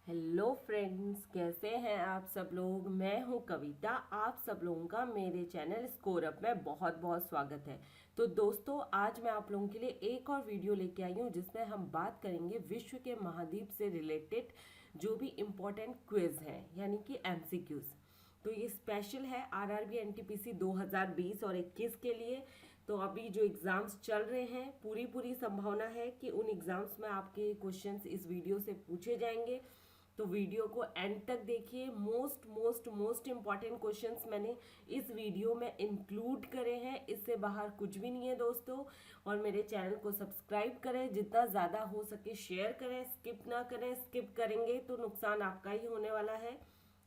Hello friends, कैसे हैं आप सब लोग। मैं हूं कविता। आप सब लोगों का मेरे चैनल स्कोर अप में बहुत बहुत स्वागत है। तो दोस्तों, आज मैं आप लोगों के लिए एक और वीडियो लेके आई हूं जिसमें हम बात करेंगे विश्व के महाद्वीप से रिलेटेड जो भी इम्पोर्टेंट क्विज हैं, यानी कि एमसीक्यूज। तो ये स्पेशल है आरआरबी एनटीपीसी 2020 और 21 के लिए। तो अभी जो एग्ज़ाम्स चल रहे हैं, पूरी संभावना है कि उन एग्ज़ाम्स में आपके क्वेश्चंस इस वीडियो से पूछे जाएंगे। तो वीडियो को एंड तक देखिए। मोस्ट इम्पॉर्टेंट क्वेश्चंस मैंने इस वीडियो में इंक्लूड करे हैं, इससे बाहर कुछ भी नहीं है दोस्तों। और मेरे चैनल को सब्सक्राइब करें, जितना ज़्यादा हो सके शेयर करें, स्किप ना करें। स्किप करेंगे तो नुकसान आपका ही होने वाला है।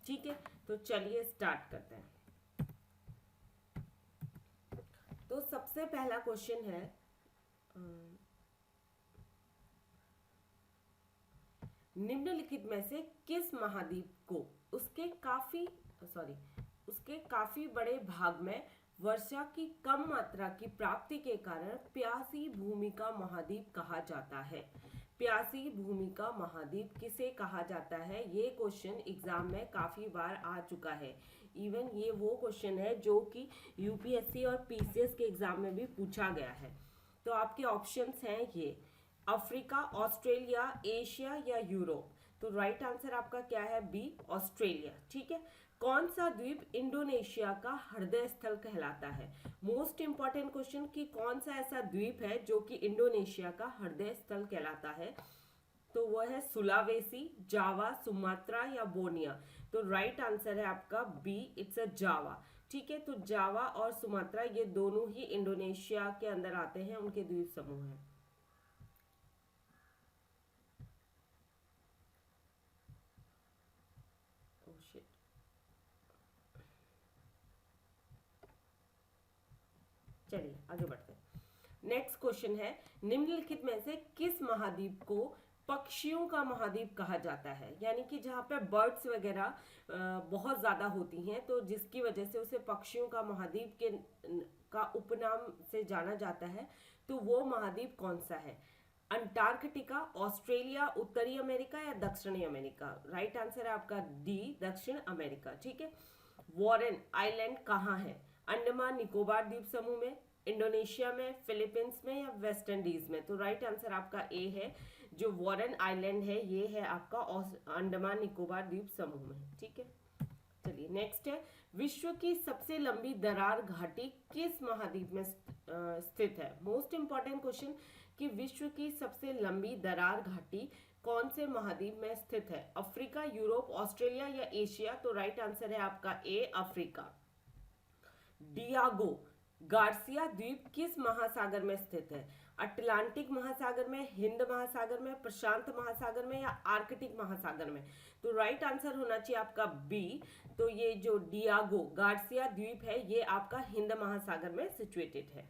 ठीक है, तो चलिए स्टार्ट करते हैं। तो सबसे पहला क्वेश्चन है, निम्नलिखित में से किस महाद्वीप को उसके काफी बड़े भाग में वर्षा की कम मात्रा की प्राप्ति के कारण प्यासी भूमि का महाद्वीप कहा जाता है। प्यासी भूमि का महाद्वीप किसे कहा जाता है? ये क्वेश्चन एग्जाम में काफी बार आ चुका है। इवन ये वो क्वेश्चन है जो कि यूपीएससी और पीसीएस के एग्जाम में भी पूछा गया है। तो आपके ऑप्शंस हैं ये: अफ्रीका, ऑस्ट्रेलिया, एशिया या यूरोप। तो राइट आंसर आपका क्या है? B, Australia. ठीक है। कौन सा द्वीप इंडोनेशिया का हृदय स्थल कहलाता है? मोस्ट इंपॉर्टेंट क्वेश्चन कि कौन सा ऐसा द्वीप है जो कि इंडोनेशिया का हृदय स्थल कहलाता है? तो वह है सुलावेसी, जावा, सुमात्रा या बोनिया। तो राइट आंसर है आपका बी, इट्स अ जावा। ठीक है, तो जावा और सुमात्रा ये दोनों ही इंडोनेशिया के अंदर आते हैं, उनके द्वीप समूह हैं। चलिए आगे बढ़ते हैं। नेक्स्ट क्वेश्चन है, निम्नलिखित में से किस महाद्वीप को पक्षियों का महाद्वीप कहा जाता है? यानी कि जहाँ पे बर्ड्स वगैरह बहुत ज्यादा होती हैं, तो जिसकी वजह से उसे पक्षियों का महाद्वीप के का उपनाम से जाना जाता है। तो वो महाद्वीप कौन सा है? अंटार्कटिका, ऑस्ट्रेलिया, उत्तरी अमेरिका या दक्षिणी अमेरिका? राइट आंसर है आपका डी, दक्षिण अमेरिका। ठीक है। वॉरेन आइलैंड कहाँ है? अंडमान निकोबार द्वीप समूह में, इंडोनेशिया में, फिलीपींस में या वेस्ट इंडीज में? तो राइट आंसर आपका ए है। जो वॉरेन आइलैंड है ये है आपका अंडमान निकोबार द्वीप समूह में। ठीक है। चलिए नेक्स्ट है, विश्व की सबसे लंबी दरार घाटी किस महाद्वीप में स्थित है? मोस्ट इंपॉर्टेंट क्वेश्चन कि विश्व की सबसे लंबी दरार घाटी कौन से महाद्वीप में स्थित है? अफ्रीका, यूरोप, ऑस्ट्रेलिया या एशिया? तो राइट आंसर है आपका ए, अफ्रीका। डियागो गार्सिया द्वीप किस महासागर में स्थित है? अटलांटिक महासागर में, हिंद महासागर में, प्रशांत महासागर में या आर्कटिक महासागर में? तो राइट आंसर होना चाहिए आपका बी। तो ये जो डियागो गार्सिया द्वीप है ये आपका हिंद महासागर में सिचुएटेड है।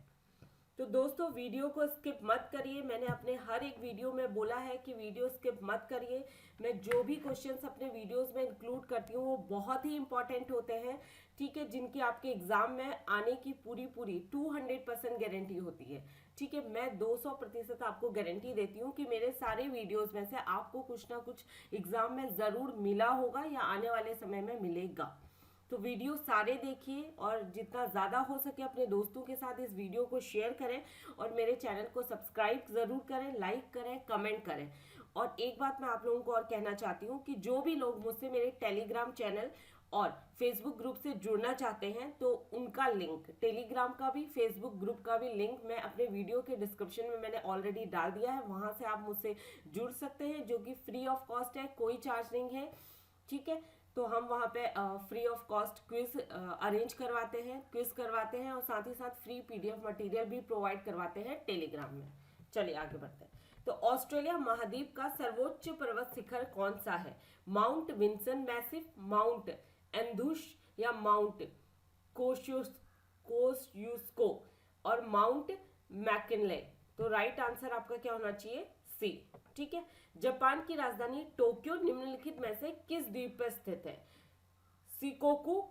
तो दोस्तों, वीडियो को स्किप मत करिए। मैंने अपने हर एक वीडियो में बोला है कि वीडियो स्किप मत करिए। मैं जो भी क्वेश्चंस अपने वीडियोस में इंक्लूड करती हूँ वो बहुत ही इंपॉर्टेंट होते हैं। ठीक है, जिनकी आपके एग्जाम में आने की पूरी 200% गारंटी होती है। ठीक है, मैं 200% आपको गारंटी देती हूँ कि मेरे सारे वीडियोज में से आपको कुछ ना कुछ एग्जाम में जरूर मिला होगा या आने वाले समय में मिलेगा। तो वीडियो सारे देखिए और जितना ज़्यादा हो सके अपने दोस्तों के साथ इस वीडियो को शेयर करें और मेरे चैनल को सब्सक्राइब ज़रूर करें, लाइक करें, कमेंट करें। और एक बात मैं आप लोगों को और कहना चाहती हूँ कि जो भी लोग मुझसे मेरे टेलीग्राम चैनल और फेसबुक ग्रुप से जुड़ना चाहते हैं तो उनका लिंक, टेलीग्राम का भी फेसबुक ग्रुप का भी लिंक मैं अपने वीडियो के डिस्क्रिप्शन में मैंने ऑलरेडी डाल दिया है। वहाँ से आप मुझसे जुड़ सकते हैं, जो कि फ्री ऑफ कॉस्ट है, कोई चार्ज नहीं है। ठीक है, तो हम वहाँ पे free of cost quiz arrange करवाते हैं, क्विज करवाते हैं और साथ ही साथ फ्री पीडीएफ मटेरियल भी प्रोवाइड करवाते हैं टेलीग्राम में। चलिए आगे बढ़ते हैं। तो ऑस्ट्रेलिया महाद्वीप का सर्वोच्च पर्वत शिखर कौन सा है? माउंट विंसन मैसिव, माउंट एंदुश या माउंट कोस्यूस्को और माउंट मैकिनले? तो राइट आंसर आपका क्या होना चाहिए? सी। ठीक है। जापान की राजधानी टोक्यो निम्नलिखित में से किस द्वीप पर स्थित है? सिकोकू,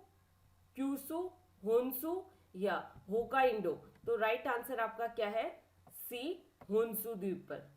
क्यूसू, होन्सू या होकाइंडो? तो राइट आंसर आपका क्या है? सी, होन्सू द्वीप पर।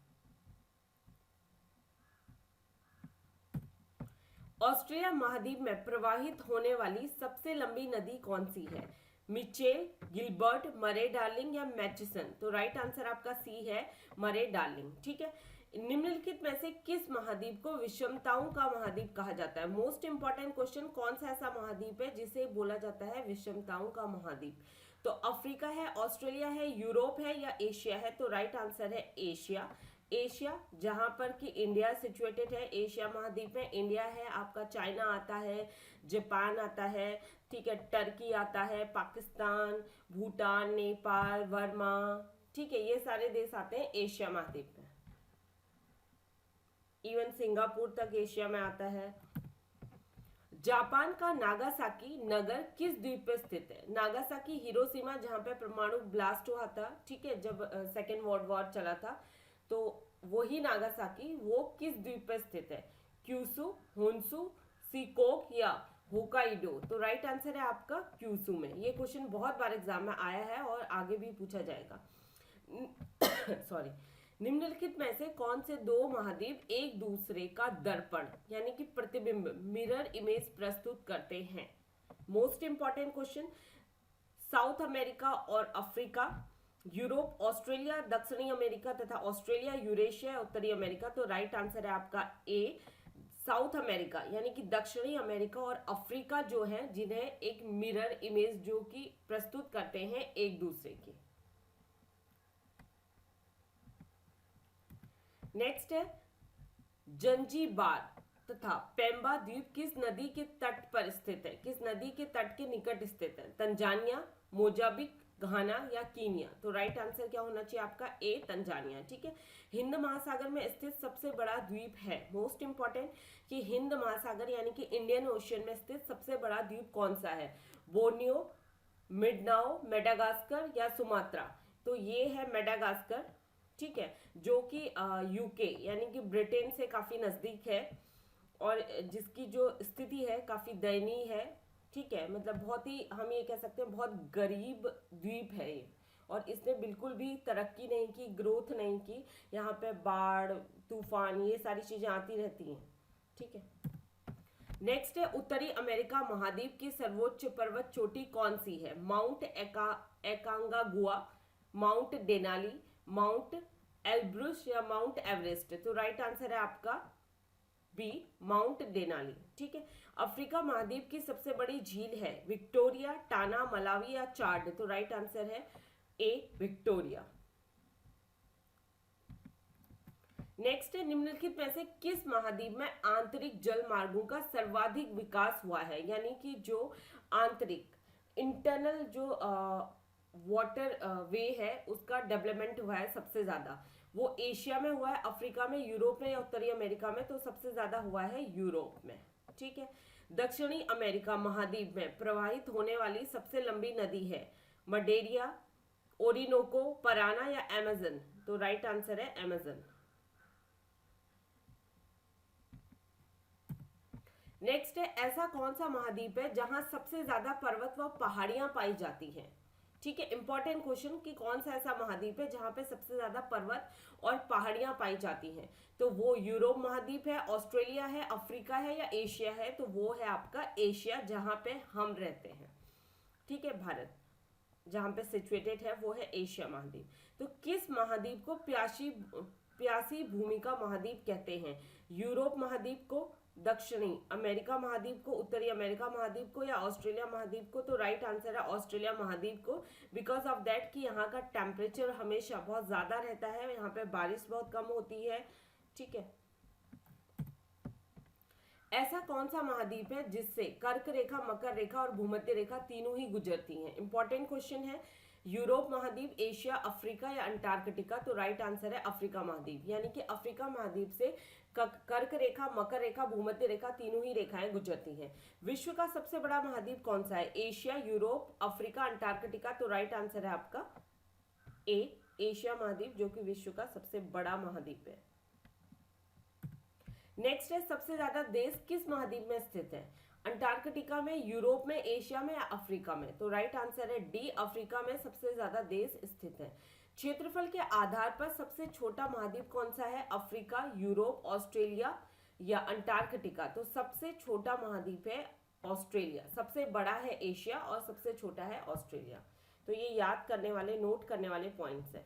ऑस्ट्रेलिया महाद्वीप में प्रवाहित होने वाली सबसे लंबी नदी कौन सी है? मिचेल, गिलबर्ट, मरे डार्लिंग या मैचिसन? तो राइट आंसर आपका सी है, मरे डार्लिंग। ठीक है, निम्नलिखित में से किस महाद्वीप को विषमताओं का महाद्वीप कहा जाता है? मोस्ट इंपॉर्टेंट क्वेश्चन, कौन सा ऐसा महाद्वीप है जिसे बोला जाता है विषमताओं का महाद्वीप? तो अफ्रीका है, ऑस्ट्रेलिया है, यूरोप है या एशिया है? तो राइट आंसर है एशिया। एशिया, जहां पर कि इंडिया सिचुएटेड है, एशिया महाद्वीप में इंडिया है आपका, चाइना आता है, जापान आता है, ठीक है, टर्की आता है, पाकिस्तान, भूटान, नेपाल, वर्मा, ठीक है, ये सारे देश आते हैं एशिया महाद्वीप में। इवन सिंगापुर तक एशिया में आता है। जापान का नागासाकी नगर किस द्वीप पर स्थित है? नागासाकी हिरोशिमा, जहां पे परमाणु ब्लास्ट हुआ था, ठीक है, जब सेकेंड वर्ल्ड वॉर चला था, तो वही नागासाकी वो किस द्वीप पर स्थित है? क्यूसू, होन्सू, सिकोक या होकाइडो? तो राइट आंसर है आपका क्यूसू में। ये क्वेश्चन बहुत बार एग्जाम में आया है और आगे भी पूछा जाएगा। सॉरी। निम्नलिखित में से कौन से दो महाद्वीप एक दूसरे का दर्पण यानी कि प्रतिबिंब, मिरर इमेज प्रस्तुत करते हैं? Most important question, south America और अफ्रीका, यूरोप, ऑस्ट्रेलिया, दक्षिणी अमेरिका तथा ऑस्ट्रेलिया, यूरेशिया, उत्तरी अमेरिका? तो राइट आंसर है आपका ए, साउथ अमेरिका यानी कि दक्षिणी अमेरिका और अफ्रीका जो है, जिन्हें एक मिरर इमेज जो कि प्रस्तुत करते हैं एक दूसरे की। नेक्स्ट है जंजीबार तथा पेम्बा द्वीप किस नदी के तट पर स्थित है? किस नदी के तट के निकट स्थित है? तंजानिया, मोजाम्बिक, घाना या कीनिया? तो राइट आंसर क्या होना चाहिए आपका ए, तंजानिया। ठीक है, हिंद महासागर में स्थित सबसे बड़ा द्वीप है, मोस्ट इंपॉर्टेंट, कि हिंद महासागर यानी कि इंडियन ओशियन में स्थित सबसे बड़ा द्वीप कौन सा है? बोर्नियो, मिडनाओ, मेडागास्कर या सुमात्रा? तो ये है मेडागास्कर, ठीक है, जो कि यूके यानी कि ब्रिटेन से काफी नजदीक है और जिसकी जो स्थिति है काफी दयनीय है। ठीक है, मतलब बहुत ही, हम ये कह सकते हैं बहुत गरीब द्वीप है ये, और इसने बिल्कुल भी तरक्की नहीं की, ग्रोथ नहीं की। यहाँ पे बाढ़, तूफान, ये सारी चीजें आती रहती हैं। ठीक है, नेक्स्ट है उत्तरी अमेरिका महाद्वीप की सर्वोच्च पर्वत चोटी कौन सी है? Mount Aconcagua, Mount Denali, Mount Elbrus या माउंट एवरेस्ट? तो राइट आंसर है आपका बी, माउंट डेनाली। ठीक है, अफ्रीका महाद्वीप की सबसे बड़ी झील है? विक्टोरिया, टाना, मलावी या चाड? तो राइट आंसर है ए, विक्टोरिया। नेक्स्ट है निम्नलिखित में से किस महाद्वीप में आंतरिक जल मार्गों का सर्वाधिक विकास हुआ है? यानी कि जो आंतरिक, इंटरनल जो वाटर वे है उसका डेवलपमेंट हुआ है सबसे ज्यादा, वो एशिया में हुआ है, अफ्रीका में, यूरोप में या उत्तरी अमेरिका में? तो सबसे ज्यादा हुआ है यूरोप में। ठीक है, दक्षिणी अमेरिका महाद्वीप में प्रवाहित होने वाली सबसे लंबी नदी है? मडेरिया, ओरिनोको, पराना या अमेजन? तो राइट आंसर है अमेजन। नेक्स्ट है ऐसा कौन सा महाद्वीप है जहां सबसे ज्यादा पर्वत व पहाड़ियां पाई जाती हैं? ठीक है, इंपॉर्टेंट क्वेश्चन कि कौन सा ऐसा महाद्वीप है जहां पे सबसे ज्यादा पर्वत और पहाड़ियां पाई जाती हैं? तो वो यूरोप महाद्वीप है, ऑस्ट्रेलिया है, अफ्रीका है या एशिया है? तो वो है आपका एशिया, जहां पे हम रहते हैं। ठीक है, भारत जहां पे सिचुएटेड है वो है एशिया महाद्वीप। तो किस महाद्वीप को प्यासी भूमि का महाद्वीप कहते हैं? यूरोप महाद्वीप को, दक्षिणी अमेरिका महाद्वीप को, उत्तरी अमेरिका महाद्वीप को या ऑस्ट्रेलिया महाद्वीप को? तो राइट आंसर है ऑस्ट्रेलिया महाद्वीप को, बिकॉज ऑफ दैट कि यहाँ का टेम्परेचर हमेशा बहुत ज्यादा रहता है, यहाँ पे बारिश बहुत कम होती है। ठीक है, ऐसा कौन सा महाद्वीप है जिससे कर्क रेखा, मकर रेखा और भूमध्य रेखा तीनों ही गुजरती हैं? इंपॉर्टेंट क्वेश्चन है। यूरोप महाद्वीप, एशिया, अफ्रीका या अंटार्कटिका? तो राइट आंसर है अफ्रीका महाद्वीप, यानी कि अफ्रीका महाद्वीप से कर्क रेखा, मकर रेखा, भूमध्य रेखा तीनों ही रेखाएं गुजरती हैं। विश्व का सबसे बड़ा महाद्वीप कौन सा है? Asia, Europe, Africa, Antarctica? तो राइट आंसर है आपका ए, एशिया महाद्वीप, जो कि विश्व का सबसे बड़ा महाद्वीप है। नेक्स्ट है सबसे ज्यादा देश किस महाद्वीप में स्थित है? अंटार्कटिका में, यूरोप में, एशिया में या अफ्रीका में? तो राइट आंसर है डी, अफ्रीका में सबसे ज्यादा देश स्थित है। क्षेत्रफल के आधार पर सबसे छोटा महाद्वीप कौन सा है? अफ्रीका, यूरोप, ऑस्ट्रेलिया, या अंटार्कटिका। तो सबसे छोटा महाद्वीप है ऑस्ट्रेलिया, सबसे बड़ा है एशिया और सबसे छोटा है ऑस्ट्रेलिया। तो ये याद करने वाले, नोट करने वाले पॉइंट्स है।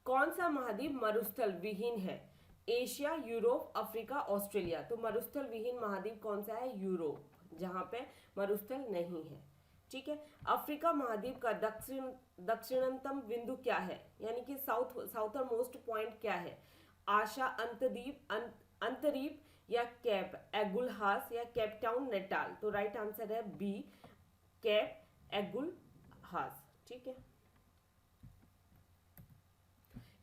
कौन सा महाद्वीप मरुस्थल विहीन है? Asia, Europe, Africa, Australia. तो मरुस्थल विहीन महाद्वीप कौन सा है? यूरोप, जहां पे मरुस्थल नहीं है। ठीक है। अफ्रीका महाद्वीप का दक्षिणतम बिंदु क्या है, यानी कि साउथर मोस्ट पॉइंट क्या है? आशा अंतद्वीप, अंतरीप या कैप एगुलहास या कैप टाउन नेटाल। तो राइट आंसर है बी, कैप एगुलहास। ठीक है।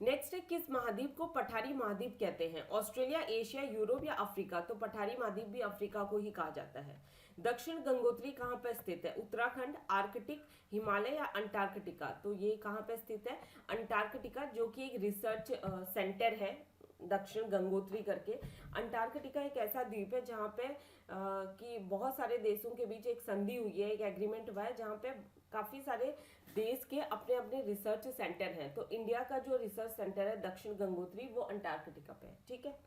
नेक्स्ट है, किस महाद्वीप को पठारी महाद्वीप कहते हैं? ऑस्ट्रेलिया, एशिया, यूरोप या अफ्रीका। तो पठारी महाद्वीप भी अफ्रीका को ही कहा जाता है। दक्षिण गंगोत्री कहाँ पर स्थित है? उत्तराखंड, आर्कटिक, हिमालय या अंटार्कटिका। तो ये कहाँ पे स्थित है? अंटार्कटिका, जो कि एक रिसर्च सेंटर है दक्षिण गंगोत्री करके। अंटार्कटिका एक ऐसा द्वीप है जहाँ पे कि बहुत सारे देशों के बीच एक संधि हुई है, एक एग्रीमेंट हुआ है, जहाँ पे काफी सारे देश के अपने अपने रिसर्च सेंटर हैं। तो इंडिया का जो रिसर्च सेंटर है दक्षिण गंगोत्री, वो अंटार्कटिका पे है। ठीक है।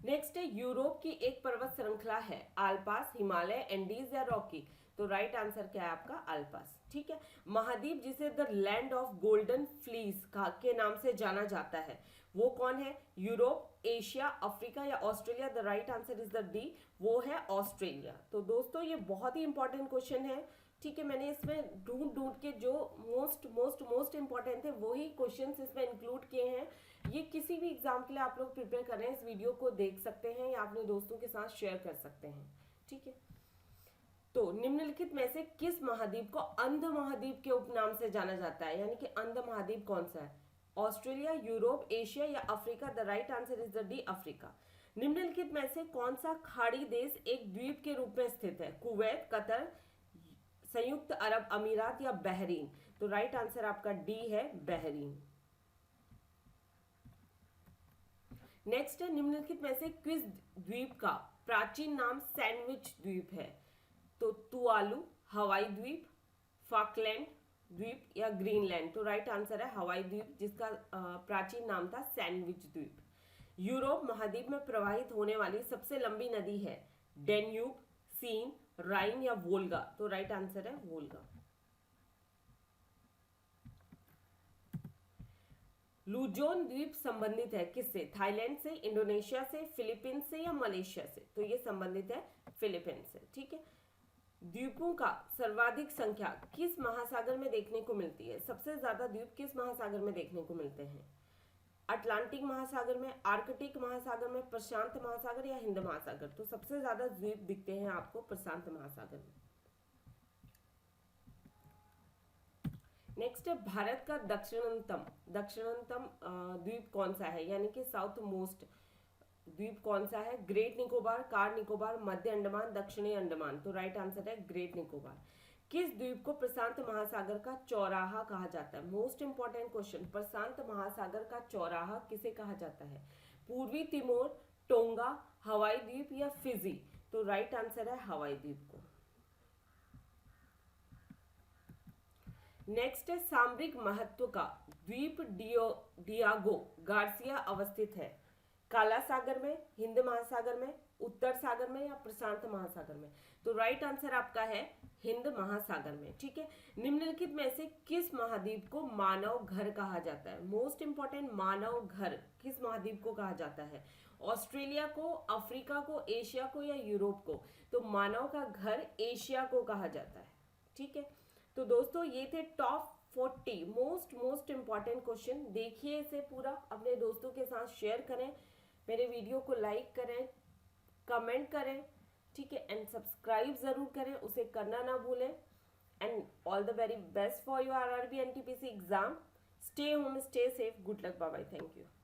नेक्स्ट है, यूरोप की एक पर्वत श्रृंखला है, आल्पास, हिमालय, एंडीज या रॉकी। तो राइट आंसर क्या है आपका? आल्पास। ठीक है। महाद्वीप जिसे the land of golden fleece के नाम से जाना जाता है, वो कौन है? यूरोप, एशिया, अफ्रीका या Australia. The right answer is the D, वो है ऑस्ट्रेलिया। तो दोस्तों ये बहुत ही इंपॉर्टेंट क्वेश्चन है। ठीक है। मैंने इसमें ढूंढ के जो मोस्ट इंपॉर्टेंट थे वही क्वेश्चंस इसमें इंक्लूड किए हैं। ये किसी भी एग्जाम के लिए आप लोग प्रिपेयर कर रहे हैं, इस वीडियो को देख सकते हैं या अपने दोस्तों के साथ शेयर कर सकते हैं। ठीक है। तो निम्नलिखित में से किस महाद्वीप को अंध महाद्वीप के उपनाम से जाना जाता है, यानी कि अंध महाद्वीप कौन सा है? ऑस्ट्रेलिया, यूरोप, एशिया या Africa. The right answer is the D, Africa. निम्नलिखित में से कौन सा खाड़ी देश एक द्वीप के रूप में स्थित है? कुवैत, कतर, संयुक्त अरब अमीरात या बहरीन। तो राइट आंसर आपका डी है, बहरीन। नेक्स्ट है, निम्नलिखित में से किस द्वीप का प्राचीन नाम सैंडविच द्वीप है? तो तुवालू, हवाई द्वीप, फाकलैंड द्वीप या ग्रीनलैंड। तो राइट आंसर है हवाई द्वीप, जिसका प्राचीन नाम था सैंडविच द्वीप। यूरोप महाद्वीप में प्रवाहित होने वाली सबसे लंबी नदी है डेन्यूब, सीन, राइन या वोल्गा। तो राइट आंसर है वोल्गा। लुजोन द्वीप संबंधित है किससे? थाईलैंड से, इंडोनेशिया से, फिलीपींस से या मलेशिया से। तो ये संबंधित है फिलीपींस से। ठीक है। द्वीपों का सर्वाधिक संख्या किस महासागर में देखने को मिलती है? सबसे ज्यादा द्वीप किस महासागर में देखने को मिलते हैं? अटलांटिक महासागर में, आर्कटिक महासागर में, प्रशांत महासागर या हिंद महासागर। तो सबसे ज्यादा द्वीप दिखते हैं आपको प्रशांत महासागर में। नेक्स्ट है, भारत का दक्षिणतम द्वीप कौन सा है, यानी कि साउथ मोस्ट द्वीप कौन सा है? ग्रेट निकोबार, कार निकोबार, मध्य अंडमान, दक्षिणी अंडमान। तो राइट आंसर है ग्रेट निकोबार। किस द्वीप को प्रशांत महासागर का चौराहा कहा जाता है? मोस्ट इंपॉर्टेंट क्वेश्चन, प्रशांत महासागर का चौराहा किसे कहा जाता है? पूर्वी तिमोर, टोंगा, हवाई द्वीप या फिजी। तो राइट आंसर है हवाई द्वीप को। नेक्स्ट है, सामरिक महत्व का द्वीप डियागो गार्सिया अवस्थित है काला सागर में, हिंद महासागर में, उत्तर सागर में या प्रशांत महासागर में। तो राइट आंसर आपका है हिंद महासागर में। ठीक है। निम्नलिखित में से किस महाद्वीप को मानव घर कहा जाता है? मोस्ट इंपॉर्टेंट, मानव घर किस महाद्वीप को कहा जाता है? ऑस्ट्रेलिया को, अफ्रीका को, एशिया को या यूरोप को। तो मानव का घर एशिया को कहा जाता है। ठीक है। तो दोस्तों ये थे टॉप 40 मोस्ट इंपॉर्टेंट क्वेश्चन। देखिए इसे पूरा, अपने दोस्तों के साथ शेयर करें, मेरे वीडियो को लाइक करें, कमेंट करें। ठीक है। एंड सब्सक्राइब जरूर करें, उसे करना ना भूलें। And all the very best for your RRB NTPC exam. Stay home, stay safe, good luck, bye bye, thank you.